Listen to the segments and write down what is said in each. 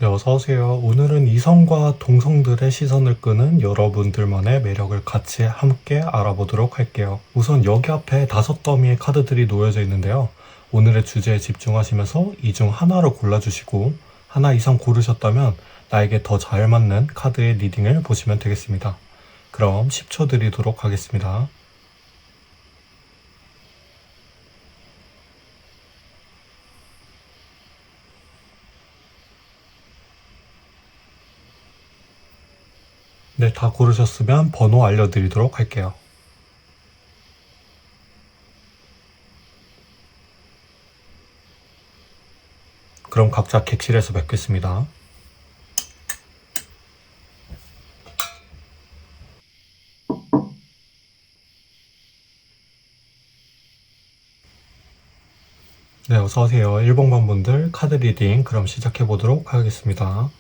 네, 어서오세요. 오늘은 이성과 동성들의 시선을 끄는 여러분들만의 매력을 같이 함께 알아보도록 할게요. 우선 여기 앞에 5더미의 카드들이 놓여져 있는데요. 오늘의 주제에 집중하시면서 이 중 하나를 골라주시고 하나 이상 고르셨다면 나에게 더 잘 맞는 카드의 리딩을 보시면 되겠습니다. 그럼 10초 드리도록 하겠습니다. 네, 다 고르셨으면 번호 알려드리도록 할게요. 그럼 각자 객실에서 뵙겠습니다. 네, 어서오세요. 1번방 분들 카드 리딩 그럼 시작해보도록 하겠습니다.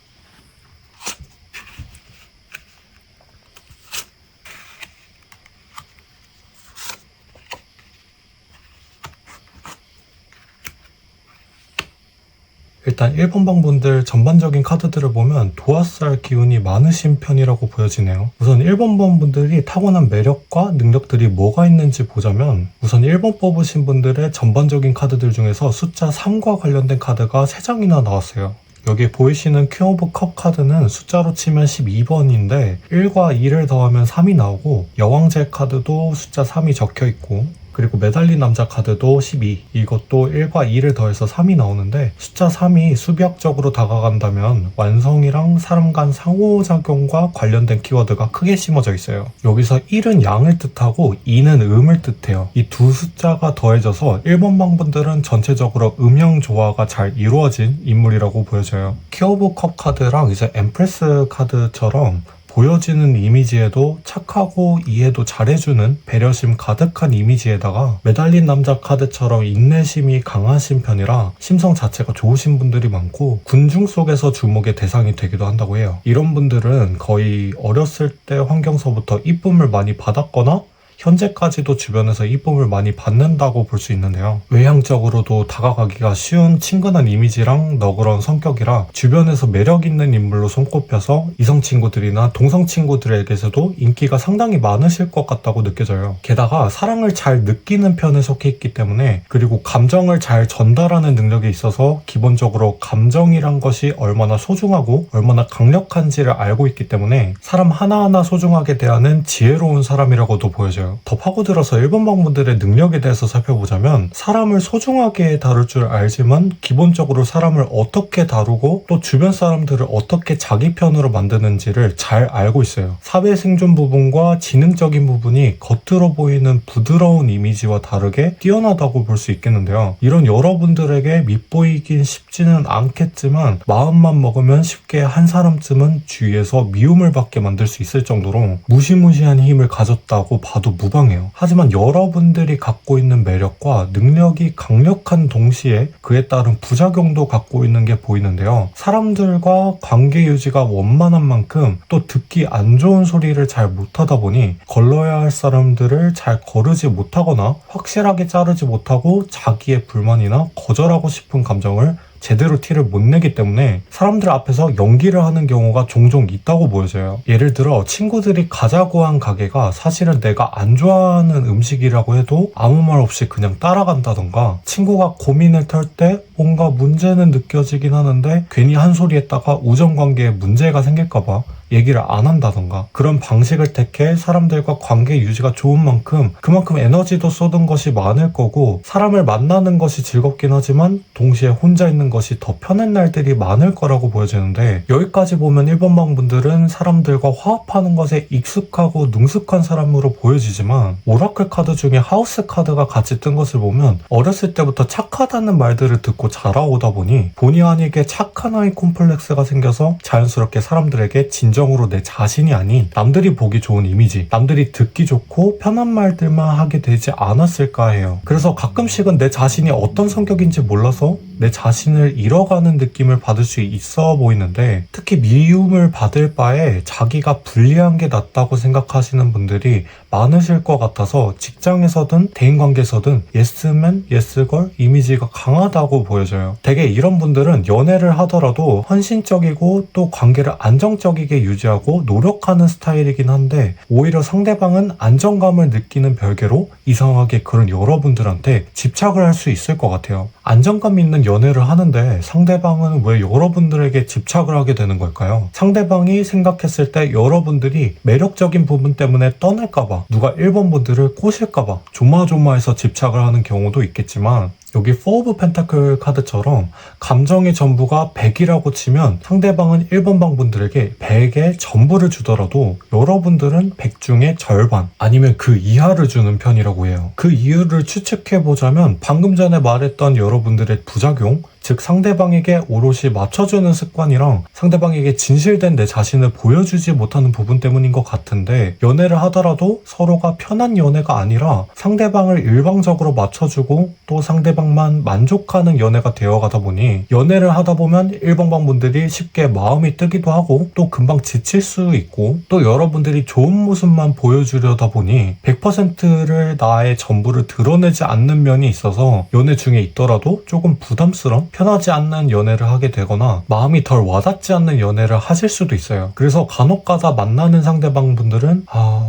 일단 1번방 분들 전반적인 카드들을 보면 도화살 기운이 많으신 편이라고 보여지네요. 우선 1번방 분들이 타고난 매력과 능력들이 뭐가 있는지 보자면 우선 1번 뽑으신 분들의 전반적인 카드들 중에서 숫자 3과 관련된 카드가 3장이나 나왔어요. 여기 보이시는 퀸 오브 컵 카드는 숫자로 치면 12번인데 1과 2를 더하면 3이 나오고 여왕제 카드도 숫자 3이 적혀있고 그리고 매달린 남자 카드도 12 이것도 1과 2를 더해서 3이 나오는데 숫자 3이 수비학적으로 다가간다면 완성이랑 사람 간 상호작용과 관련된 키워드가 크게 심어져 있어요. 여기서 1은 양을 뜻하고 2는 음을 뜻해요. 이 두 숫자가 더해져서 1번 방분들은 전체적으로 음양 조화가 잘 이루어진 인물이라고 보여져요. 키 오브 컵 카드랑 이제 엠프레스 카드처럼 보여지는 이미지에도 착하고 이해도 잘해주는 배려심 가득한 이미지에다가 매달린 남자 카드처럼 인내심이 강하신 편이라 심성 자체가 좋으신 분들이 많고 군중 속에서 주목의 대상이 되기도 한다고 해요. 이런 분들은 거의 어렸을 때 환경서부터 이쁨을 많이 받았거나 현재까지도 주변에서 이쁨을 많이 받는다고 볼 수 있는데요. 외향적으로도 다가가기가 쉬운 친근한 이미지랑 너그러운 성격이라 주변에서 매력 있는 인물로 손꼽혀서 이성 친구들이나 동성 친구들에게서도 인기가 상당히 많으실 것 같다고 느껴져요. 게다가 사랑을 잘 느끼는 편에 속해 있기 때문에 그리고 감정을 잘 전달하는 능력이 있어서 기본적으로 감정이란 것이 얼마나 소중하고 얼마나 강력한지를 알고 있기 때문에 사람 하나하나 소중하게 대하는 지혜로운 사람이라고도 보여져요. 더 파고들어서 1번 방분들의 능력에 대해서 살펴보자면 사람을 소중하게 다룰 줄 알지만 기본적으로 사람을 어떻게 다루고 또 주변 사람들을 어떻게 자기 편으로 만드는지를 잘 알고 있어요. 사회 생존 부분과 지능적인 부분이 겉으로 보이는 부드러운 이미지와 다르게 뛰어나다고 볼 수 있겠는데요. 이런 여러분들에게 밉보이긴 쉽지는 않겠지만 마음만 먹으면 쉽게 한 사람쯤은 주위에서 미움을 받게 만들 수 있을 정도로 무시무시한 힘을 가졌다고 봐도 무방해요. 하지만 여러분들이 갖고 있는 매력과 능력이 강력한 동시에 그에 따른 부작용도 갖고 있는 게 보이는데요. 사람들과 관계 유지가 원만한 만큼 또 듣기 안 좋은 소리를 잘 못하다 보니 걸러야 할 사람들을 잘 거르지 못하거나 확실하게 자르지 못하고 자기의 불만이나 거절하고 싶은 감정을 제대로 티를 못 내기 때문에 사람들 앞에서 연기를 하는 경우가 종종 있다고 보여져요. 예를 들어 친구들이 가자고 한 가게가 사실은 내가 안 좋아하는 음식이라고 해도 아무 말 없이 그냥 따라간다던가 친구가 고민을 털 때 뭔가 문제는 느껴지긴 하는데 괜히 한 소리 했다가 우정관계에 문제가 생길까봐 얘기를 안 한다던가 그런 방식을 택해 사람들과 관계 유지가 좋은 만큼 그만큼 에너지도 쏟은 것이 많을 거고 사람을 만나는 것이 즐겁긴 하지만 동시에 혼자 있는 것이 더 편한 날들이 많을 거라고 보여지는데 여기까지 보면 1번 방분들은 사람들과 화합하는 것에 익숙하고 능숙한 사람으로 보여지지만 오라클 카드 중에 하우스 카드가 같이 뜬 것을 보면 어렸을 때부터 착하다는 말들을 듣고 자라오다 보니 본의 아니게 착한 아이 콤플렉스가 생겨서 자연스럽게 사람들에게 진정으로 내 자신이 아닌 남들이 보기 좋은 이미지, 남들이 듣기 좋고 편한 말들만 하게 되지 않았을까 해요. 그래서 가끔씩은 내 자신이 어떤 성격인지 몰라서 내 자신을 잃어가는 느낌을 받을 수 있어 보이는데, 특히 미움을 받을 바에 자기가 불리한 게 낫다고 생각하시는 분들이 많으실 것 같아서 직장에서든 대인관계에서든 예스맨, 예스걸 이미지가 강하다고 보여져요. 되게 이런 분들은 연애를 하더라도 헌신적이고 또 관계를 안정적이게 유지하고 노력하는 스타일이긴 한데, 오히려 상대방은 안정감을 느끼는 별개로 이상하게 그런 여러분들한테 집착을 할 수 있을 것 같아요. 안정감 있는 연애를 하는데 상대방은 왜 여러분들에게 집착을 하게 되는 걸까요? 상대방이 생각했을 때 여러분들이 매력적인 부분 때문에 떠날까봐, 누가 1번 분들을 꼬실까봐 조마조마해서 집착을 하는 경우도 있겠지만, 여기 4 오브 펜타클 카드처럼 감정의 전부가 100이라고 치면 상대방은 1번 방 분들에게 100의 전부를 주더라도 여러분들은 100 중에 절반 아니면 그 이하를 주는 편이라고 해요. 그 이유를 추측해보자면 방금 전에 말했던 여러분들의 부작용, 즉 상대방에게 오롯이 맞춰주는 습관이랑 상대방에게 진실된 내 자신을 보여주지 못하는 부분 때문인 것 같은데, 연애를 하더라도 서로가 편한 연애가 아니라 상대방을 일방적으로 맞춰주고 또 상대방만 만족하는 연애가 되어가다 보니, 연애를 하다 보면 1번방 분들이 쉽게 마음이 뜨기도 하고 또 금방 지칠 수 있고, 또 여러분들이 좋은 모습만 보여주려다 보니 100%를 나의 전부를 드러내지 않는 면이 있어서 연애 중에 있더라도 조금 부담스러운, 편하지 않는 연애를 하게 되거나 마음이 덜 와닿지 않는 연애를 하실 수도 있어요. 그래서 간혹가다 만나는 상대방 분들은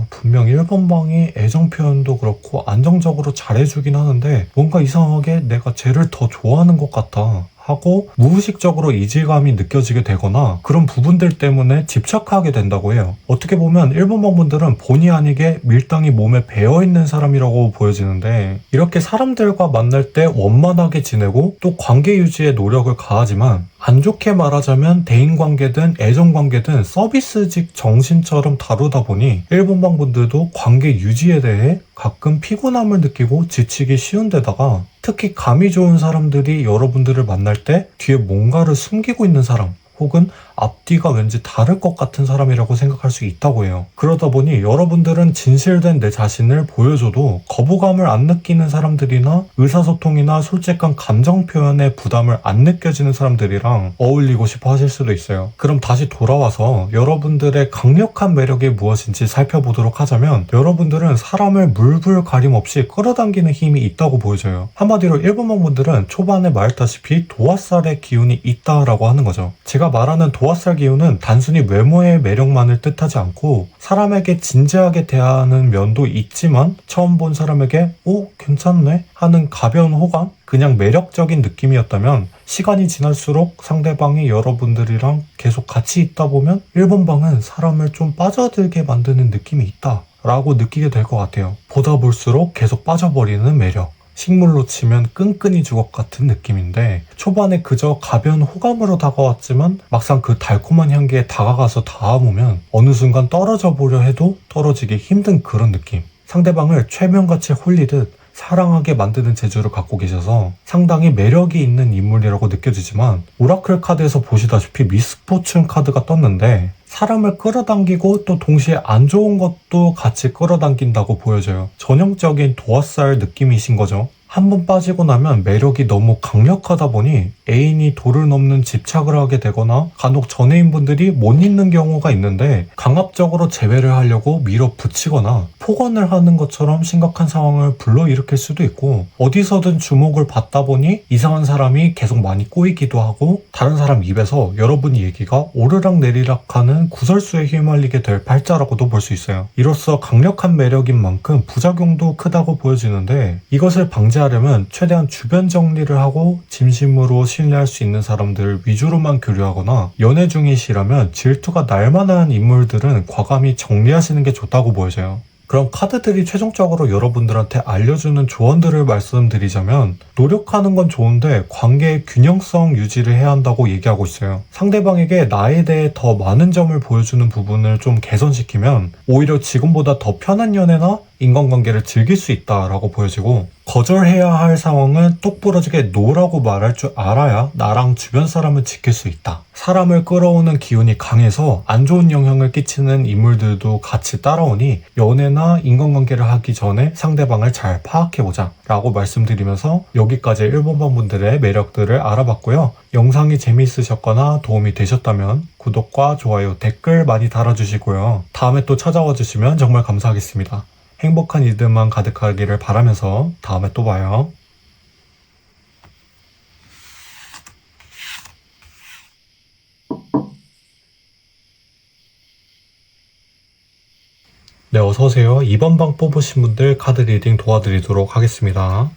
분명 1번 방이 애정 표현도 그렇고 안정적으로 잘해주긴 하는데 뭔가 이상하게 내가 쟤를 더 좋아하는 것 같아 하고 무의식적으로 이질감이 느껴지게 되거나 그런 부분들 때문에 집착하게 된다고 해요. 어떻게 보면 1번 방 분들은 본의 아니게 밀당이 몸에 배어있는 사람이라고 보여지는데, 이렇게 사람들과 만날 때 원만하게 지내고 또 관계 유지에 노력을 가하지만, 안 좋게 말하자면 대인관계든 애정관계든 서비스직 정신처럼 다루다 보니 1번 방 분들도 관계 유지에 대해 가끔 피곤함을 느끼고 지치기 쉬운 데다가, 특히 감이 좋은 사람들이 여러분들을 만날 때 뒤에 뭔가를 숨기고 있는 사람, 혹은 앞뒤가 왠지 다를 것 같은 사람이라고 생각할 수 있다고 해요. 그러다 보니 여러분들은 진실된 내 자신을 보여줘도 거부감을 안 느끼는 사람들이나 의사소통이나 솔직한 감정 표현에 부담을 안 느껴지는 사람들이랑 어울리고 싶어 하실 수도 있어요. 그럼 다시 돌아와서 여러분들의 강력한 매력이 무엇인지 살펴보도록 하자면, 여러분들은 사람을 물불 가림 없이 끌어당기는 힘이 있다고 보여져요. 한마디로 1번방 분들은 초반에 말했다시피 도화살의 기운이 있다라고 하는 거죠. 제가 말하는 도화살 기운은 단순히 외모의 매력만을 뜻하지 않고 사람에게 진지하게 대하는 면도 있지만, 처음 본 사람에게 괜찮네 하는 가벼운 호감, 그냥 매력적인 느낌이었다면 시간이 지날수록 상대방이 여러분들이랑 계속 같이 있다 보면 1번 방은 사람을 좀 빠져들게 만드는 느낌이 있다 라고 느끼게 될 것 같아요. 보다 볼수록 계속 빠져버리는 매력, 식물로 치면 끈끈이 주걱 같은 느낌인데, 초반에 그저 가벼운 호감으로 다가왔지만 막상 그 달콤한 향기에 다가가서 닿아보면 어느 순간 떨어져 보려 해도 떨어지기 힘든 그런 느낌. 상대방을 최면같이 홀리듯 사랑하게 만드는 재주를 갖고 계셔서 상당히 매력이 있는 인물이라고 느껴지지만, 오라클 카드에서 보시다시피 미스포춘 카드가 떴는데 사람을 끌어당기고 또 동시에 안 좋은 것도 같이 끌어당긴다고 보여져요. 전형적인 도화살 느낌이신 거죠. 한번 빠지고 나면 매력이 너무 강력하다 보니 애인이 도를 넘는 집착을 하게 되거나 간혹 전애인분들이 못 잊는 경우가 있는데, 강압적으로 재회를 하려고 밀어붙이거나 폭언을 하는 것처럼 심각한 상황을 불러일으킬 수도 있고, 어디서든 주목을 받다 보니 이상한 사람이 계속 많이 꼬이기도 하고 다른 사람 입에서 여러분 얘기가 오르락내리락 하는 구설수에 휘말리게 될 팔자라고도 볼 수 있어요. 이로써 강력한 매력인 만큼 부작용도 크다고 보여지는데, 이것을 방지하려면 최대한 주변 정리를 하고 진심으로 신뢰할 수 있는 사람들 위주로만 교류하거나, 연애 중이시라면 질투가 날만한 인물들은 과감히 정리하시는 게 좋다고 보여져요. 그럼 카드들이 최종적으로 여러분들한테 알려주는 조언들을 말씀드리자면, 노력하는 건 좋은데 관계의 균형성 유지를 해야 한다고 얘기하고 있어요. 상대방에게 나에 대해 더 많은 점을 보여주는 부분을 좀 개선시키면 오히려 지금보다 더 편한 연애나 인간관계를 즐길 수 있다라고 보여지고, 거절해야 할 상황은 똑부러지게 노라고 말할 줄 알아야 나랑 주변 사람을 지킬 수 있다. 사람을 끌어오는 기운이 강해서 안 좋은 영향을 끼치는 인물들도 같이 따라오니 연애나 인간관계를 하기 전에 상대방을 잘 파악해보자 라고 말씀드리면서 여기까지 1번방 분들의 매력들을 알아봤고요. 영상이 재미있으셨거나 도움이 되셨다면 구독과 좋아요, 댓글 많이 달아주시고요. 다음에 또 찾아와 주시면 정말 감사하겠습니다. 행복한 일들만 가득하기를 바라면서 다음에 또 봐요. 네, 어서오세요. 2번 방 뽑으신 분들 카드 리딩 도와드리도록 하겠습니다.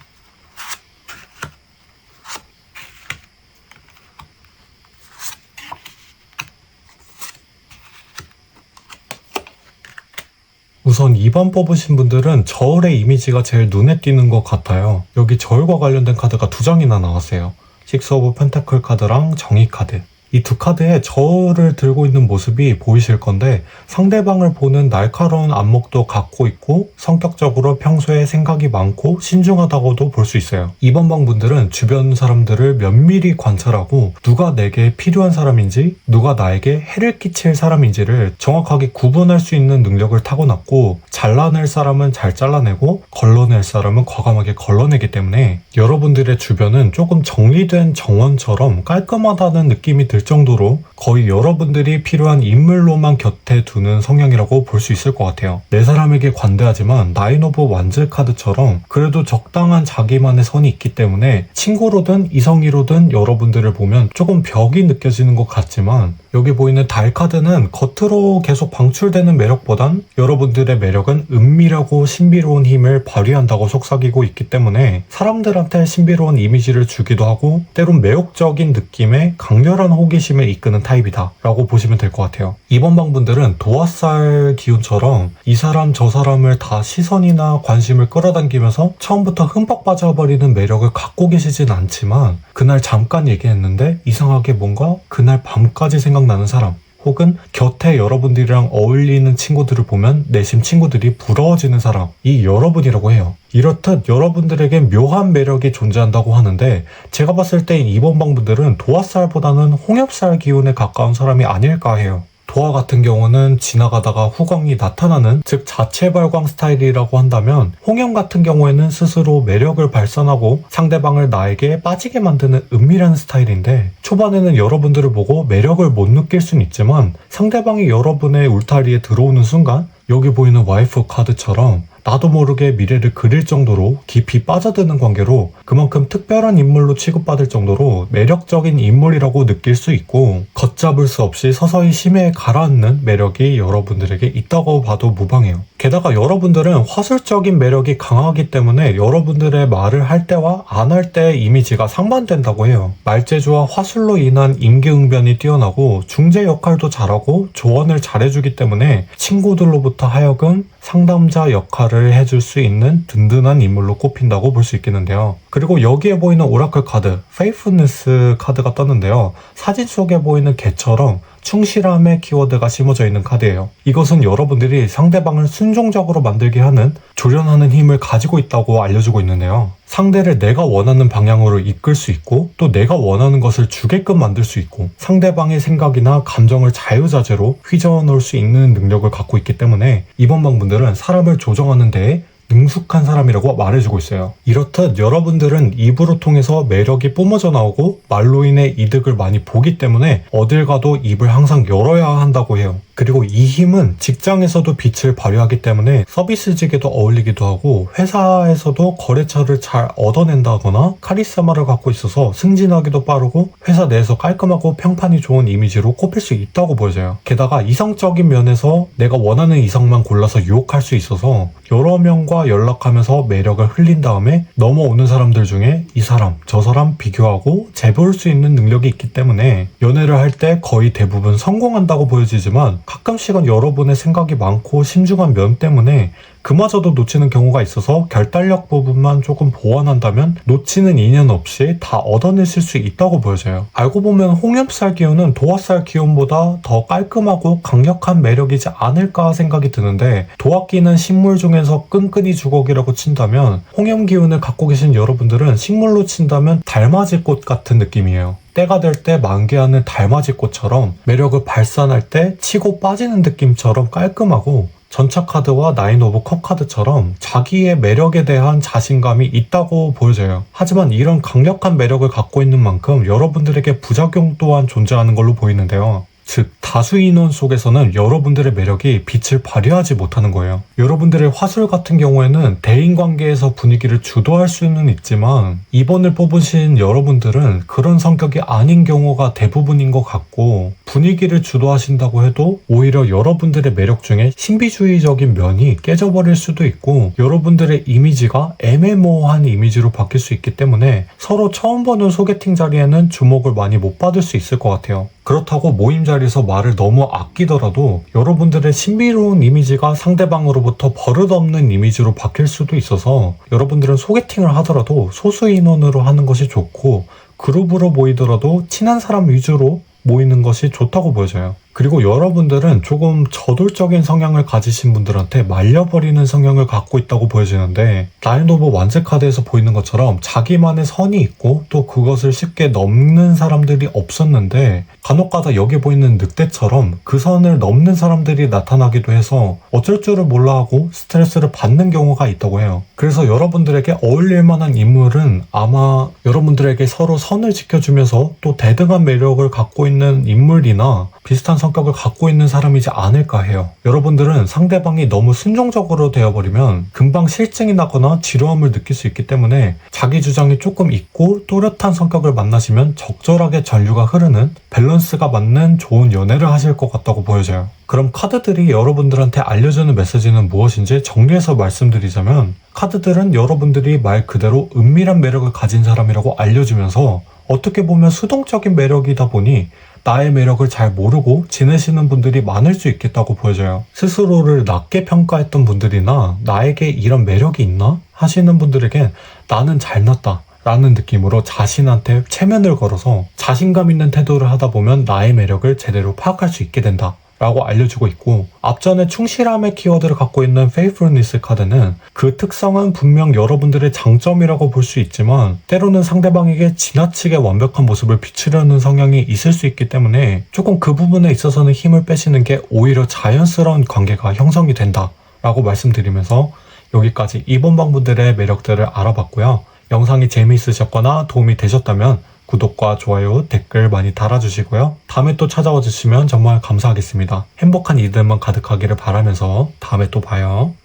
우선 2번 뽑으신 분들은 저울의 이미지가 제일 눈에 띄는 것 같아요. 여기 저울과 관련된 카드가 2장이나 나왔어요. 식스 오브 펜타클 카드랑 정의 카드. 이 두 카드에 저울을 들고 있는 모습이 보이실 건데 상대방을 보는 날카로운 안목도 갖고 있고 성격적으로 평소에 생각이 많고 신중하다고도 볼 수 있어요. 2번 방 분들은 주변 사람들을 면밀히 관찰하고 누가 내게 필요한 사람인지 누가 나에게 해를 끼칠 사람인지를 정확하게 구분할 수 있는 능력을 타고났고, 잘라낼 사람은 잘 잘라내고 걸러낼 사람은 과감하게 걸러내기 때문에 여러분들의 주변은 조금 정리된 정원처럼 깔끔하다는 느낌이 들 정도로 거의 여러분들이 필요한 인물로만 곁에 두는 성향이라고 볼 수 있을 것 같아요. 내 사람에게 관대하지만 나인 오브 완즈 카드처럼 그래도 적당한 자기만의 선이 있기 때문에 친구로든 이성이로든 여러분들을 보면 조금 벽이 느껴지는 것 같지만, 여기 보이는 달 카드는 겉으로 계속 방출되는 매력보단 여러분들의 매력은 은밀하고 신비로운 힘을 발휘한다고 속삭이고 있기 때문에 사람들한테 신비로운 이미지를 주기도 하고 때론 매혹적인 느낌의 강렬한 호기심을 이끄는 타입이다 라고 보시면 될 것 같아요. 2번 방 분들은 도화살 기운처럼 이 사람 저 사람을 다 시선이나 관심을 끌어당기면서 처음부터 흠뻑 빠져버리는 매력을 갖고 계시진 않지만, 그날 잠깐 얘기했는데 이상하게 뭔가 그날 밤까지 생각나는 사람, 혹은 곁에 여러분들이랑 어울리는 친구들을 보면 내심 친구들이 부러워지는 사람이 여러분이라고 해요. 이렇듯 여러분들에게 묘한 매력이 존재한다고 하는데, 제가 봤을 때 2번 방 분들은 도화살보다는 홍엽살 기운에 가까운 사람이 아닐까 해요. 도화 같은 경우는 지나가다가 후광이 나타나는, 즉 자체 발광 스타일이라고 한다면, 홍염 같은 경우에는 스스로 매력을 발산하고 상대방을 나에게 빠지게 만드는 은밀한 스타일인데, 초반에는 여러분들을 보고 매력을 못 느낄 순 있지만 상대방이 여러분의 울타리에 들어오는 순간 여기 보이는 와이프 카드처럼 나도 모르게 미래를 그릴 정도로 깊이 빠져드는 관계로 그만큼 특별한 인물로 취급받을 정도로 매력적인 인물이라고 느낄 수 있고, 걷잡을 수 없이 서서히 심해에 가라앉는 매력이 여러분들에게 있다고 봐도 무방해요. 게다가 여러분들은 화술적인 매력이 강하기 때문에 여러분들의 말을 할 때와 안 할 때의 이미지가 상반된다고 해요. 말재주와 화술로 인한 임기응변이 뛰어나고 중재 역할도 잘하고 조언을 잘해주기 때문에 친구들로부터 하여금 상담자 역할을 해줄 수 있는 든든한 인물로 꼽힌다고 볼 수 있겠는데요. 그리고 여기에 보이는 오라클 카드, 페이프니스 카드가 떴는데요. 사진 속에 보이는 개처럼 충실함의 키워드가 심어져 있는 카드예요. 이것은 여러분들이 상대방을 순종적으로 만들게 하는 조련하는 힘을 가지고 있다고 알려주고 있는데요. 상대를 내가 원하는 방향으로 이끌 수 있고 또 내가 원하는 것을 주게끔 만들 수 있고 상대방의 생각이나 감정을 자유자재로 휘저어 놓을 수 있는 능력을 갖고 있기 때문에 이번 방분들은 사람을 조정하는 데에 능숙한 사람이라고 말해주고 있어요. 이렇듯 여러분들은 입으로 통해서 매력이 뿜어져 나오고 말로 인해 이득을 많이 보기 때문에 어딜 가도 입을 항상 열어야 한다고 해요. 그리고 이 힘은 직장에서도 빛을 발휘하기 때문에 서비스직에도 어울리기도 하고 회사에서도 거래처를 잘 얻어낸다거나 카리스마를 갖고 있어서 승진하기도 빠르고 회사 내에서 깔끔하고 평판이 좋은 이미지로 꼽힐 수 있다고 보여져요. 게다가 이성적인 면에서 내가 원하는 이성만 골라서 유혹할 수 있어서 여러 명과 연락하면서 매력을 흘린 다음에 넘어오는 사람들 중에 이 사람, 저 사람 비교하고 재볼 수 있는 능력이 있기 때문에 연애를 할 때 거의 대부분 성공한다고 보여지지만 가끔씩은 여러분의 생각이 많고 신중한 면 때문에 그마저도 놓치는 경우가 있어서 결단력 부분만 조금 보완한다면 놓치는 인연 없이 다 얻어내실 수 있다고 보여져요. 알고 보면 홍엽살 기운은 도화살 기운보다 더 깔끔하고 강력한 매력이지 않을까 생각이 드는데, 도화기는 식물 중에서 끈끈이 주걱이라고 친다면 홍염 기운을 갖고 계신 여러분들은 식물로 친다면 달맞이꽃 같은 느낌이에요. 때가 될 때 만개하는 달맞이꽃처럼 매력을 발산할 때 치고 빠지는 느낌처럼 깔끔하고, 전차 카드와 나인 오브 컵 카드처럼 자기의 매력에 대한 자신감이 있다고 보여져요. 하지만 이런 강력한 매력을 갖고 있는 만큼 여러분들에게 부작용 또한 존재하는 걸로 보이는데요. 즉, 다수 인원 속에서는 여러분들의 매력이 빛을 발휘하지 못하는 거예요. 여러분들의 화술 같은 경우에는 대인관계에서 분위기를 주도할 수는 있지만, 2번을 뽑으신 여러분들은 그런 성격이 아닌 경우가 대부분인 것 같고, 분위기를 주도하신다고 해도 오히려 여러분들의 매력 중에 신비주의적인 면이 깨져버릴 수도 있고, 여러분들의 이미지가 애매모호한 이미지로 바뀔 수 있기 때문에 서로 처음 보는 소개팅 자리에는 주목을 많이 못 받을 수 있을 것 같아요. 그렇다고 모임 자리에서 말을 너무 아끼더라도 여러분들의 신비로운 이미지가 상대방으로부터 버릇없는 이미지로 바뀔 수도 있어서, 여러분들은 소개팅을 하더라도 소수 인원으로 하는 것이 좋고, 그룹으로 모이더라도 친한 사람 위주로 모이는 것이 좋다고 보여져요. 그리고 여러분들은 조금 저돌적인 성향을 가지신 분들한테 말려버리는 성향을 갖고 있다고 보여지는데, 나인 오브 완즈 카드에서 보이는 것처럼 자기만의 선이 있고 또 그것을 쉽게 넘는 사람들이 없었는데, 간혹가다 여기 보이는 늑대처럼 그 선을 넘는 사람들이 나타나기도 해서 어쩔 줄을 몰라 하고 스트레스를 받는 경우가 있다고 해요. 그래서 여러분들에게 어울릴 만한 인물은 아마 여러분들에게 서로 선을 지켜주면서 또 대등한 매력을 갖고 있는 인물이나 비슷한 성격을 갖고 있는 사람이지 않을까 해요. 여러분들은 상대방이 너무 순종적으로 되어버리면 금방 실증이 나거나 지루함을 느낄 수 있기 때문에, 자기 주장이 조금 있고 또렷한 성격을 만나시면 적절하게 전류가 흐르는 밸런스가 맞는 좋은 연애를 하실 것 같다고 보여져요. 그럼 카드들이 여러분들한테 알려주는 메시지는 무엇인지 정리해서 말씀드리자면, 카드들은 여러분들이 말 그대로 은밀한 매력을 가진 사람이라고 알려주면서, 어떻게 보면 수동적인 매력이다 보니 나의 매력을 잘 모르고 지내시는 분들이 많을 수 있겠다고 보여져요. 스스로를 낮게 평가했던 분들이나 나에게 이런 매력이 있나? 하시는 분들에겐 나는 잘났다 라는 느낌으로 자신한테 체면을 걸어서 자신감 있는 태도를 하다 보면 나의 매력을 제대로 파악할 수 있게 된다 라고 알려주고 있고, 앞전에 충실함의 키워드를 갖고 있는 Faithfulness 카드는 그 특성은 분명 여러분들의 장점이라고 볼 수 있지만, 때로는 상대방에게 지나치게 완벽한 모습을 비추려는 성향이 있을 수 있기 때문에 조금 그 부분에 있어서는 힘을 빼시는 게 오히려 자연스러운 관계가 형성이 된다 라고 말씀드리면서, 여기까지 2번 방분들의 매력들을 알아봤고요. 영상이 재미있으셨거나 도움이 되셨다면 구독과 좋아요, 댓글 많이 달아주시고요. 다음에 또 찾아와 주시면 정말 감사하겠습니다. 행복한 이들만 가득하기를 바라면서 다음에 또 봐요.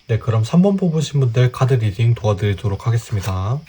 네, 그럼 3번 뽑으신 분들 카드 리딩 도와드리도록 하겠습니다.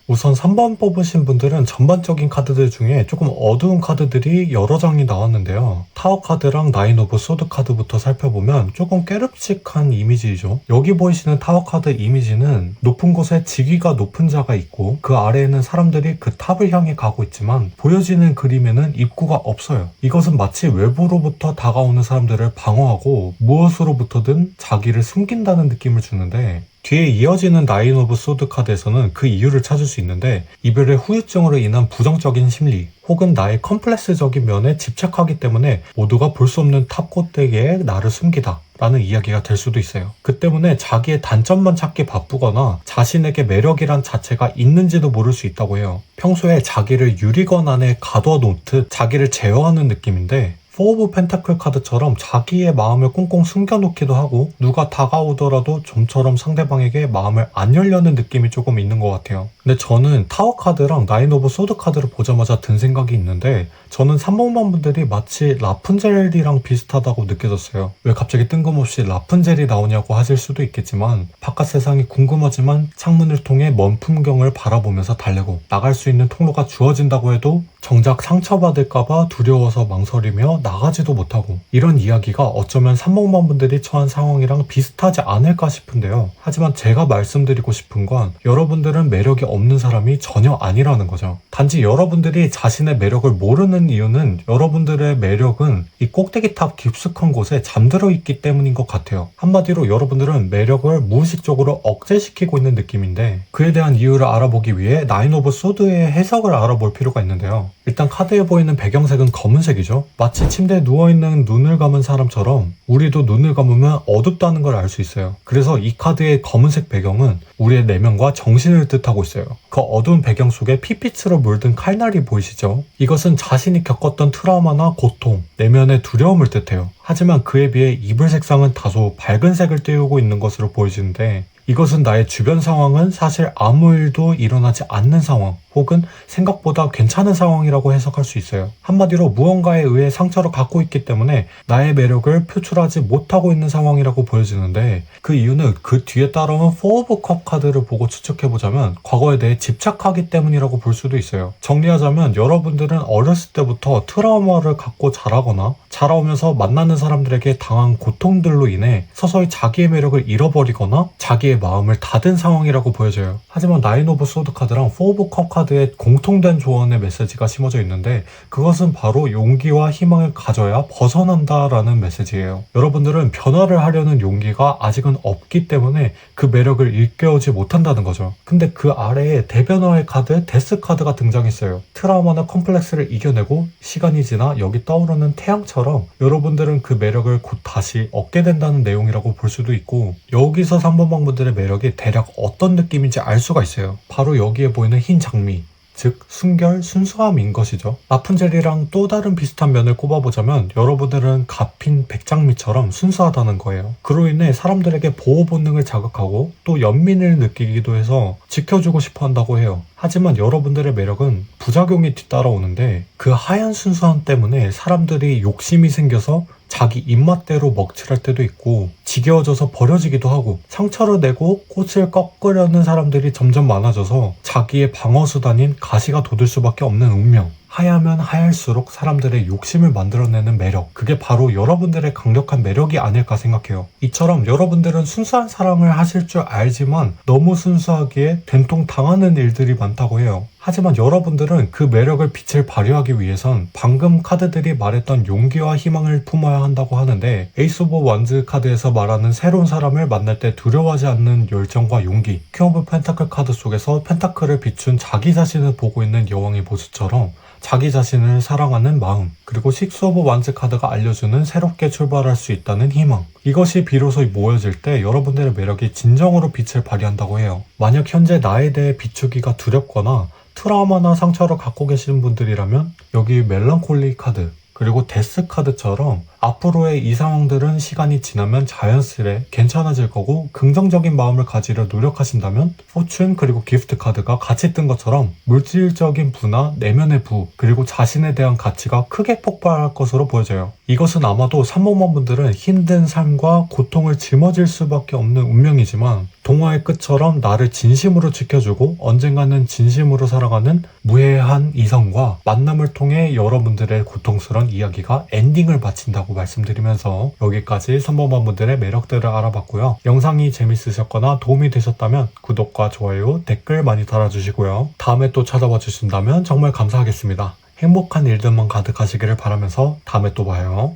우선 3번 뽑으신 분들은 전반적인 카드들 중에 조금 어두운 카드들이 여러 장이 나왔는데요. 타워 카드랑 나인 오브 소드 카드부터 살펴보면 조금 깨름칙한 이미지이죠. 여기 보이시는 타워 카드 이미지는 높은 곳에 직위가 높은 자가 있고 그 아래에는 사람들이 그 탑을 향해 가고 있지만, 보여지는 그림에는 입구가 없어요. 이것은 마치 외부로부터 다가오는 사람들을 방어하고 무엇으로부터든 자기를 숨긴다는 느낌을 주는데, 뒤에 이어지는 나인 오브 소드 카드에서는 그 이유를 찾을 수 있는데, 이별의 후유증으로 인한 부정적인 심리 혹은 나의 컴플렉스적인 면에 집착하기 때문에 모두가 볼 수 없는 탑 꼭대기에 나를 숨기다 라는 이야기가 될 수도 있어요. 그 때문에 자기의 단점만 찾기 바쁘거나 자신에게 매력이란 자체가 있는지도 모를 수 있다고 해요. 평소에 자기를 유리건 안에 가둬놓듯 자기를 제어하는 느낌인데, 4 오브 펜타클 카드처럼 자기의 마음을 꽁꽁 숨겨놓기도 하고, 누가 다가오더라도 좀처럼 상대방에게 마음을 안 열려는 느낌이 조금 있는 것 같아요. 근데 저는 타워 카드랑 나인 오브 소드 카드를 보자마자 든 생각이 있는데, 저는 3번만 분들이 마치 라푼젤이랑 비슷하다고 느껴졌어요. 왜 갑자기 뜬금없이 라푼젤이 나오냐고 하실 수도 있겠지만, 바깥 세상이 궁금하지만 창문을 통해 먼 풍경을 바라보면서 달래고, 나갈 수 있는 통로가 주어진다고 해도 정작 상처받을까봐 두려워서 망설이며 나가지도 못하고, 이런 이야기가 어쩌면 3번방 분들이 처한 상황이랑 비슷하지 않을까 싶은데요. 하지만 제가 말씀드리고 싶은 건 여러분들은 매력이 없는 사람이 전혀 아니라는 거죠. 단지 여러분들이 자신의 매력을 모르는 이유는 여러분들의 매력은 이 꼭대기탑 깊숙한 곳에 잠들어 있기 때문인 것 같아요. 한마디로 여러분들은 매력을 무의식적으로 억제시키고 있는 느낌인데, 그에 대한 이유를 알아보기 위해 나인 오브 소드의 해석을 알아볼 필요가 있는데요. 일단 카드에 보이는 배경색은 검은색이죠. 마치 침대에 누워있는 눈을 감은 사람처럼 우리도 눈을 감으면 어둡다는 걸 알 수 있어요. 그래서 이 카드의 검은색 배경은 우리의 내면과 정신을 뜻하고 있어요. 그 어두운 배경 속에 핏빛으로 물든 칼날이 보이시죠? 이것은 자신이 겪었던 트라우마나 고통, 내면의 두려움을 뜻해요. 하지만 그에 비해 이불 색상은 다소 밝은 색을 띄우고 있는 것으로 보여지는데, 이것은 나의 주변 상황은 사실 아무 일도 일어나지 않는 상황, 혹은 생각보다 괜찮은 상황이라고 해석할 수 있어요. 한마디로 무언가에 의해 상처를 갖고 있기 때문에 나의 매력을 표출하지 못하고 있는 상황이라고 보여지는데, 그 이유는 그 뒤에 따라온 4 오브 컵 카드를 보고 추측해보자면 과거에 대해 집착하기 때문이라고 볼 수도 있어요. 정리하자면 여러분들은 어렸을 때부터 트라우마를 갖고 자라거나 자라오면서 만나는 사람들에게 당한 고통들로 인해 서서히 자기의 매력을 잃어버리거나 자기의 마음을 닫은 상황이라고 보여져요. 하지만 나인 오브 소드 카드랑 4 오브 컵 카드에 공통된 조언의 메시지가 심어져 있는데, 그것은 바로 용기와 희망을 가져야 벗어난다라는 메시지예요. 여러분들은 변화를 하려는 용기가 아직은 없기 때문에 그 매력을 일깨우지 못한다는 거죠. 근데 그 아래에 대변화의 카드, 데스 카드가 등장했어요. 트라우마나 컴플렉스를 이겨내고 시간이 지나 여기 떠오르는 태양처럼 여러분들은 그 매력을 곧 다시 얻게 된다는 내용이라고 볼 수도 있고, 여기서 3번방 분들의 매력이 대략 어떤 느낌인지 알 수가 있어요. 바로 여기에 보이는 흰 장미, 즉 순결, 순수함인 것이죠. 라푼젤이랑 또 다른 비슷한 면을 꼽아보자면 여러분들은 갓핀 백장미처럼 순수하다는 거예요. 그로 인해 사람들에게 보호 본능을 자극하고 또 연민을 느끼기도 해서 지켜주고 싶어 한다고 해요. 하지만 여러분들의 매력은 부작용이 뒤따라오는데, 그 하얀 순수함 때문에 사람들이 욕심이 생겨서 자기 입맛대로 먹칠할 때도 있고, 지겨워져서 버려지기도 하고, 상처를 내고 꽃을 꺾으려는 사람들이 점점 많아져서 자기의 방어수단인 가시가 돋을 수밖에 없는 운명. 하야면 하얄수록 사람들의 욕심을 만들어내는 매력, 그게 바로 여러분들의 강력한 매력이 아닐까 생각해요. 이처럼 여러분들은 순수한 사랑을 하실 줄 알지만 너무 순수하기에 된통 당하는 일들이 많다고 해요. 하지만 여러분들은 그 매력을 빛을 발휘하기 위해선 방금 카드들이 말했던 용기와 희망을 품어야 한다고 하는데, 에이스 오브 원즈 카드에서 말하는 새로운 사람을 만날 때 두려워하지 않는 열정과 용기, 킹 오브 펜타클 카드 속에서 펜타클을 비춘 자기 자신을 보고 있는 여왕의 모습처럼 자기 자신을 사랑하는 마음, 그리고 6 오브 원즈 카드가 알려주는 새롭게 출발할 수 있다는 희망, 이것이 비로소 모여질 때 여러분들의 매력이 진정으로 빛을 발휘한다고 해요. 만약 현재 나에 대해 비추기가 두렵거나 트라우마나 상처를 갖고 계시는 분들이라면 여기 멜랑콜리 카드, 그리고 데스 카드처럼 앞으로의 이 상황들은 시간이 지나면 자연스레 괜찮아질 거고, 긍정적인 마음을 가지려 노력하신다면 포춘 그리고 기프트 카드가 같이 뜬 것처럼 물질적인 부나 내면의 부, 그리고 자신에 대한 가치가 크게 폭발할 것으로 보여져요. 이것은 아마도 3번방 분들은 힘든 삶과 고통을 짊어질 수밖에 없는 운명이지만, 동화의 끝처럼 나를 진심으로 지켜주고 언젠가는 진심으로 살아가는 무해한 이성과 만남을 통해 여러분들의 고통스러운 이야기가 엔딩을 마친다고 말씀드리면서 여기까지 3번방 분들의 매력들을 알아봤고요. 영상이 재밌으셨거나 도움이 되셨다면 구독과 좋아요, 댓글 많이 달아주시고요. 다음에 또 찾아봐 주신다면 정말 감사하겠습니다. 행복한 일들만 가득하시기를 바라면서 다음에 또 봐요.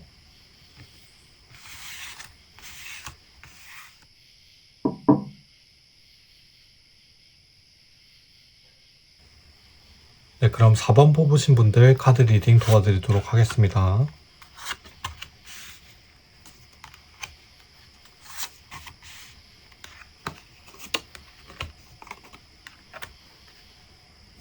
네, 그럼 4번 뽑으신 분들 카드 리딩 도와드리도록 하겠습니다.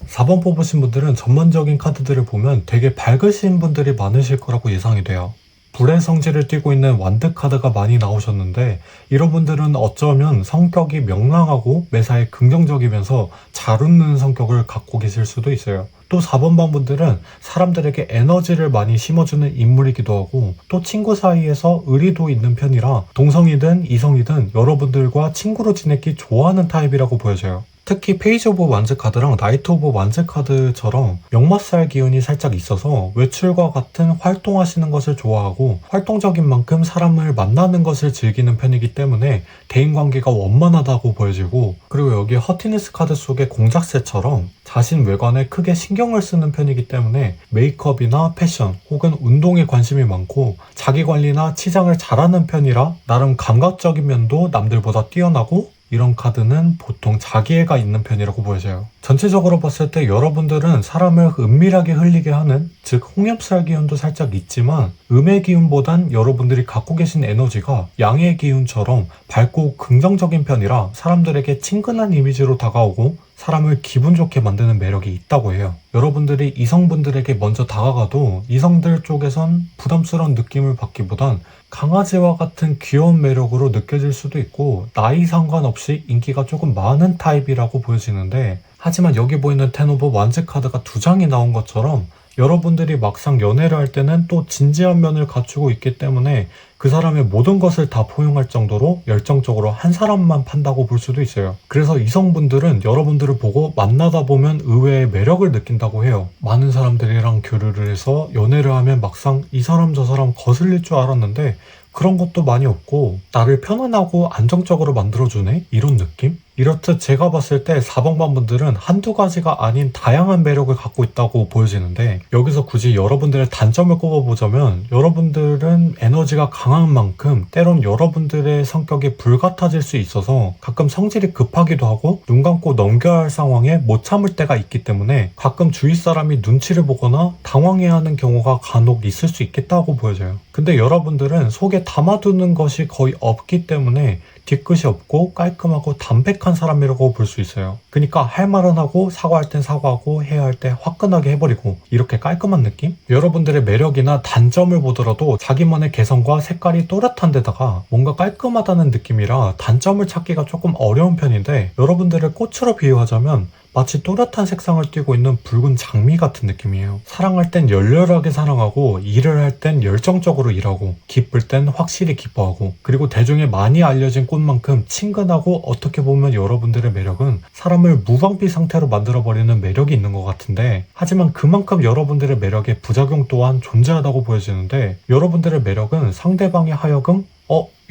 (4번) 뽑으신 분들은 전반적인 카드들을 보면 되게 밝으신 분들이 많으실 거라고 예상이 돼요. 불의 성질을 띠고 있는 완드 카드가 많이 나오셨는데, 이런 분들은 어쩌면 성격이 명랑하고 매사에 긍정적이면서 잘 웃는 성격을 갖고 계실 수도 있어요. 또 4번방 분들은 사람들에게 에너지를 많이 심어주는 인물이기도 하고, 또 친구 사이에서 의리도 있는 편이라 동성이든 이성이든 여러분들과 친구로 지내기 좋아하는 타입이라고 보여져요. 특히 페이지 오브 완즈 카드랑 나이트 오브 완즈 카드처럼 역마살 기운이 살짝 있어서 외출과 같은 활동하시는 것을 좋아하고 활동적인 만큼 사람을 만나는 것을 즐기는 편이기 때문에 대인관계가 원만하다고 보여지고, 그리고 여기 허티니스 카드 속의 공작새처럼 자신 외관에 크게 신경을 쓰는 편이기 때문에 메이크업이나 패션 혹은 운동에 관심이 많고 자기관리나 치장을 잘하는 편이라 나름 감각적인 면도 남들보다 뛰어나고, 이런 카드는 보통 자기애가 있는 편이라고 보여져요. 전체적으로 봤을 때 여러분들은 사람을 은밀하게 흘리게 하는, 즉 홍엽살 기운도 살짝 있지만 음의 기운보단 여러분들이 갖고 계신 에너지가 양의 기운처럼 밝고 긍정적인 편이라 사람들에게 친근한 이미지로 다가오고 사람을 기분 좋게 만드는 매력이 있다고 해요. 여러분들이 이성분들에게 먼저 다가가도 이성들 쪽에선 부담스러운 느낌을 받기보단 강아지와 같은 귀여운 매력으로 느껴질 수도 있고 나이 상관없이 인기가 조금 많은 타입이라고 보여지는데, 하지만 여기 보이는 텐 오브 완즈 카드가 2장이 나온 것처럼 여러분들이 막상 연애를 할 때는 또 진지한 면을 갖추고 있기 때문에 그 사람의 모든 것을 다 포용할 정도로 열정적으로 한 사람만 판다고 볼 수도 있어요. 그래서 이성분들은 여러분들을 보고 만나다 보면 의외의 매력을 느낀다고 해요. 많은 사람들이랑 교류를 해서 연애를 하면 막상 이 사람 저 사람 거슬릴 줄 알았는데 그런 것도 많이 없고 나를 편안하고 안정적으로 만들어주네? 이런 느낌? 이렇듯 제가 봤을 때 4번방 분들은 한두 가지가 아닌 다양한 매력을 갖고 있다고 보여지는데, 여기서 굳이 여러분들의 단점을 꼽아보자면 여러분들은 에너지가 강한 만큼 때론 여러분들의 성격이 불같아질 수 있어서 가끔 성질이 급하기도 하고 눈 감고 넘겨야 할 상황에 못 참을 때가 있기 때문에 가끔 주위 사람이 눈치를 보거나 당황해하는 경우가 간혹 있을 수 있겠다고 보여져요. 근데 여러분들은 속에 담아두는 것이 거의 없기 때문에 뒤끝이 없고 깔끔하고 담백한 사람이라고 볼 수 있어요. 그러니까 할 말은 하고 사과할 땐 사과하고 해야 할 때 화끈하게 해버리고 이렇게 깔끔한 느낌? 여러분들의 매력이나 단점을 보더라도 자기만의 개성과 색깔이 또렷한 데다가 뭔가 깔끔하다는 느낌이라 단점을 찾기가 조금 어려운 편인데, 여러분들을 꽃으로 비유하자면 마치 또렷한 색상을 띠고 있는 붉은 장미 같은 느낌이에요. 사랑할 땐 열렬하게 사랑하고 일을 할 땐 열정적으로 일하고 기쁠 땐 확실히 기뻐하고, 그리고 대중에 많이 알려진 꽃만큼 친근하고 어떻게 보면 여러분들의 매력은 사람을 무방비 상태로 만들어버리는 매력이 있는 것 같은데, 하지만 그만큼 여러분들의 매력의 부작용 또한 존재하다고 보여지는데, 여러분들의 매력은 상대방이 하여금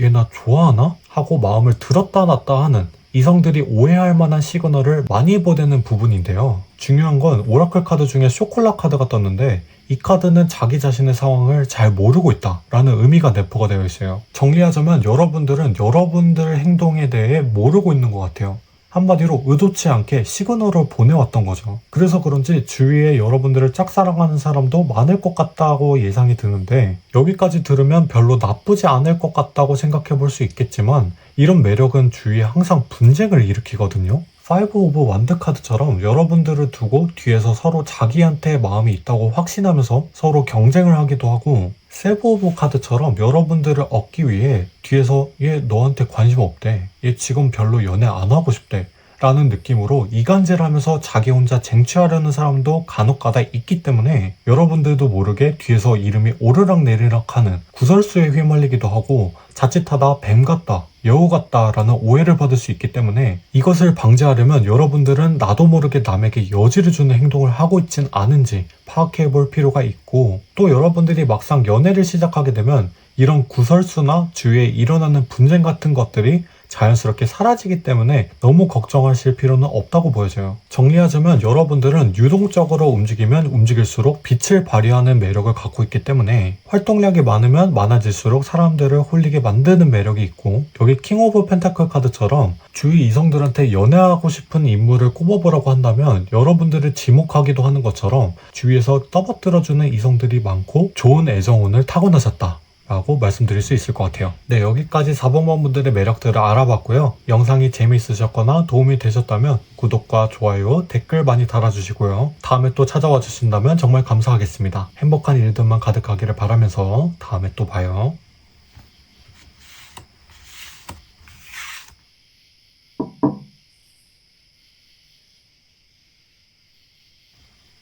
얘 나 좋아하나? 하고 마음을 들었다 놨다 하는, 이성들이 오해할 만한 시그널을 많이 보내는 부분인데요. 중요한 건 오라클 카드 중에 쇼콜라 카드가 떴는데 이 카드는 자기 자신의 상황을 잘 모르고 있다 라는 의미가 내포가 되어 있어요. 정리하자면 여러분들은 여러분들의 행동에 대해 모르고 있는 것 같아요. 한마디로 의도치 않게 시그널을 보내왔던 거죠. 그래서 그런지 주위에 여러분들을 짝사랑하는 사람도 많을 것 같다고 예상이 드는데, 여기까지 들으면 별로 나쁘지 않을 것 같다고 생각해 볼 수 있겠지만 이런 매력은 주위에 항상 분쟁을 일으키거든요. 5 오브 완드 카드처럼 여러분들을 두고 뒤에서 서로 자기한테 마음이 있다고 확신하면서 서로 경쟁을 하기도 하고, 세브 오브 카드처럼 여러분들을 얻기 위해 뒤에서 얘 너한테 관심 없대, 얘 지금 별로 연애 안 하고 싶대 라는 느낌으로 이간질하면서 자기 혼자 쟁취하려는 사람도 간혹가다 있기 때문에 여러분들도 모르게 뒤에서 이름이 오르락 내리락 하는 구설수에 휘말리기도 하고 자칫하다 뱀 같다, 여우 같다 라는 오해를 받을 수 있기 때문에, 이것을 방지하려면 여러분들은 나도 모르게 남에게 여지를 주는 행동을 하고 있진 않은지 파악해 볼 필요가 있고, 또 여러분들이 막상 연애를 시작하게 되면 이런 구설수나 주위에 일어나는 분쟁 같은 것들이 자연스럽게 사라지기 때문에 너무 걱정하실 필요는 없다고 보여져요. 정리하자면 여러분들은 유동적으로 움직이면 움직일수록 빛을 발휘하는 매력을 갖고 있기 때문에 활동량이 많으면 많아질수록 사람들을 홀리게 만드는 매력이 있고, 여기 킹 오브 펜타클 카드처럼 주위 이성들한테 연애하고 싶은 인물을 꼽아보라고 한다면 여러분들을 지목하기도 하는 것처럼 주위에서 떠받들어주는 이성들이 많고 좋은 애정운을 타고나셨다 라고 말씀드릴 수 있을 것 같아요. 네, 여기까지 4번번 분들의 매력들을 알아봤고요. 영상이 재미있으셨거나 도움이 되셨다면 구독과 좋아요, 댓글 많이 달아주시고요. 다음에 또 찾아와 주신다면 정말 감사하겠습니다. 행복한 일들만 가득하기를 바라면서 다음에 또 봐요.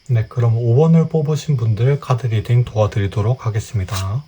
네, 그럼 5번을 뽑으신 분들 카드 리딩 도와드리도록 하겠습니다.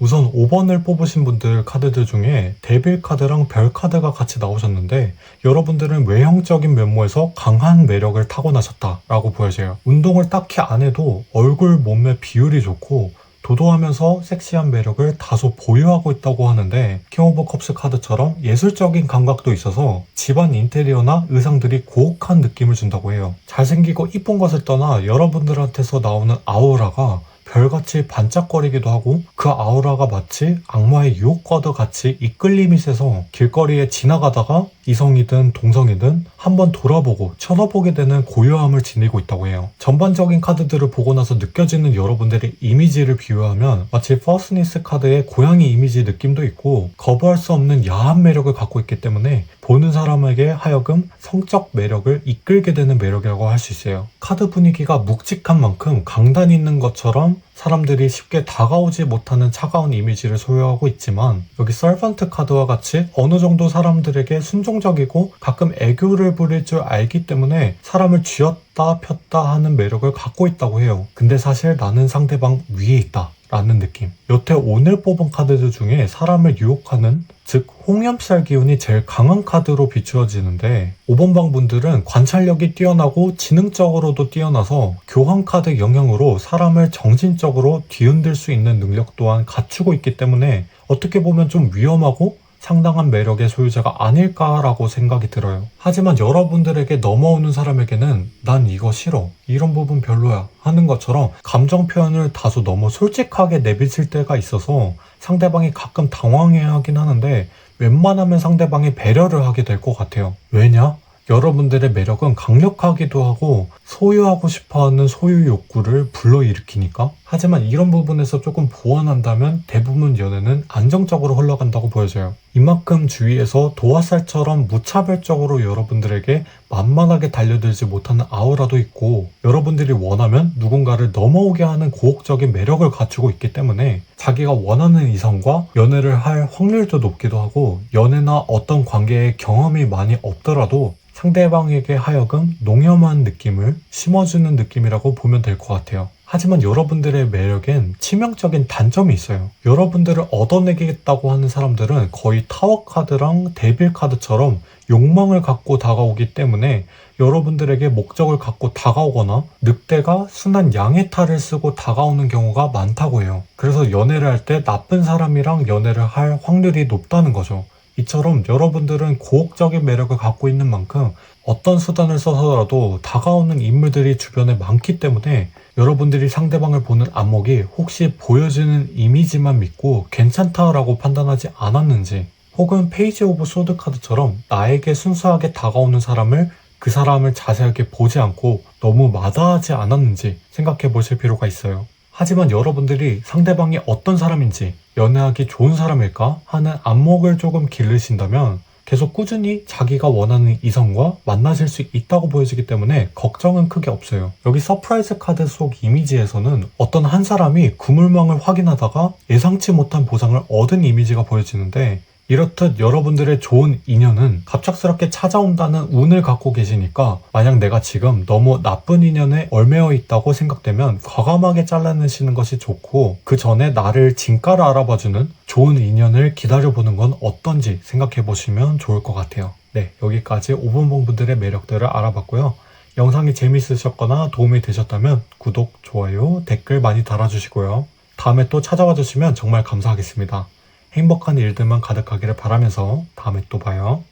우선 5번을 뽑으신 분들 카드들 중에 데빌 카드랑 별 카드가 같이 나오셨는데 여러분들은 외형적인 면모에서 강한 매력을 타고나셨다라고 보여져요. 운동을 딱히 안 해도 얼굴 몸매 비율이 좋고 도도하면서 섹시한 매력을 다소 보유하고 있다고 하는데 킹 오브 컵스 카드처럼 예술적인 감각도 있어서 집안 인테리어나 의상들이 고혹한 느낌을 준다고 해요. 잘생기고 이쁜 것을 떠나 여러분들한테서 나오는 아우라가 별같이 반짝거리기도 하고 그 아우라가 마치 악마의 유혹과도 같이 이끌림이 세서 길거리에 지나가다가 이성이든 동성이든 한번 돌아보고 쳐다보게 되는 고요함을 지니고 있다고 해요. 전반적인 카드들을 보고 나서 느껴지는 여러분들의 이미지를 비유하면 마치 퍼스니스 카드의 고양이 이미지 느낌도 있고 거부할 수 없는 야한 매력을 갖고 있기 때문에 보는 사람에게 하여금 성적 매력을 이끌게 되는 매력이라고 할 수 있어요. 카드 분위기가 묵직한 만큼 강단 있는 것처럼 사람들이 쉽게 다가오지 못하는 차가운 이미지를 소유하고 있지만 여기 서번트 카드와 같이 어느 정도 사람들에게 순종적이고 가끔 애교를 부릴 줄 알기 때문에 사람을 쥐었다 폈다 하는 매력을 갖고 있다고 해요. 근데 사실 나는 상대방 위에 있다 라는 느낌. 여태 오늘 뽑은 카드들 중에 사람을 유혹하는 즉 홍염살 기운이 제일 강한 카드로 비추어지는데 5번 방 분들은 관찰력이 뛰어나고 지능적으로도 뛰어나서 교환 카드 영향으로 사람을 정신적으로 뒤흔들 수 있는 능력 또한 갖추고 있기 때문에 어떻게 보면 좀 위험하고 상당한 매력의 소유자가 아닐까라고 생각이 들어요. 하지만 여러분들에게 넘어오는 사람에게는 난 이거 싫어, 이런 부분 별로야 하는 것처럼 감정 표현을 다소 너무 솔직하게 내비칠 때가 있어서 상대방이 가끔 당황해야 하긴 하는데 웬만하면 상대방이 배려를 하게 될 것 같아요. 왜냐? 여러분들의 매력은 강력하기도 하고 소유하고 싶어하는 소유 욕구를 불러일으키니까. 하지만 이런 부분에서 조금 보완한다면 대부분 연애는 안정적으로 흘러간다고 보여져요. 이만큼 주위에서 도화살처럼 무차별적으로 여러분들에게 만만하게 달려들지 못하는 아우라도 있고 여러분들이 원하면 누군가를 넘어오게 하는 고혹적인 매력을 갖추고 있기 때문에 자기가 원하는 이성과 연애를 할 확률도 높기도 하고 연애나 어떤 관계에 경험이 많이 없더라도 상대방에게 하여금 농염한 느낌을 심어주는 느낌이라고 보면 될 것 같아요. 하지만 여러분들의 매력엔 치명적인 단점이 있어요. 여러분들을 얻어내겠다고 하는 사람들은 거의 타워 카드랑 데빌 카드처럼 욕망을 갖고 다가오기 때문에 여러분들에게 목적을 갖고 다가오거나 늑대가 순한 양의 탈을 쓰고 다가오는 경우가 많다고 해요. 그래서 연애를 할 때 나쁜 사람이랑 연애를 할 확률이 높다는 거죠. 이처럼 여러분들은 고혹적인 매력을 갖고 있는 만큼 어떤 수단을 써서라도 다가오는 인물들이 주변에 많기 때문에 여러분들이 상대방을 보는 안목이 혹시 보여지는 이미지만 믿고 괜찮다라고 판단하지 않았는지 혹은 페이지 오브 소드 카드처럼 나에게 순수하게 다가오는 사람을 그 사람을 자세하게 보지 않고 너무 마다하지 않았는지 생각해 보실 필요가 있어요. 하지만 여러분들이 상대방이 어떤 사람인지 연애하기 좋은 사람일까 하는 안목을 조금 기르신다면 계속 꾸준히 자기가 원하는 이성과 만나실 수 있다고 보여지기 때문에 걱정은 크게 없어요. 여기 서프라이즈 카드 속 이미지에서는 어떤 한 사람이 그물망을 확인하다가 예상치 못한 보상을 얻은 이미지가 보여지는데 이렇듯 여러분들의 좋은 인연은 갑작스럽게 찾아온다는 운을 갖고 계시니까 만약 내가 지금 너무 나쁜 인연에 얽매여 있다고 생각되면 과감하게 잘라내시는 것이 좋고 그 전에 나를 진가를 알아봐주는 좋은 인연을 기다려보는 건 어떤지 생각해 보시면 좋을 것 같아요. 네, 여기까지 5번 분들의 매력들을 알아봤고요. 영상이 재밌으셨거나 도움이 되셨다면 구독, 좋아요, 댓글 많이 달아주시고요. 다음에 또 찾아와 주시면 정말 감사하겠습니다. 행복한 일들만 가득하기를 바라면서 다음에 또 봐요.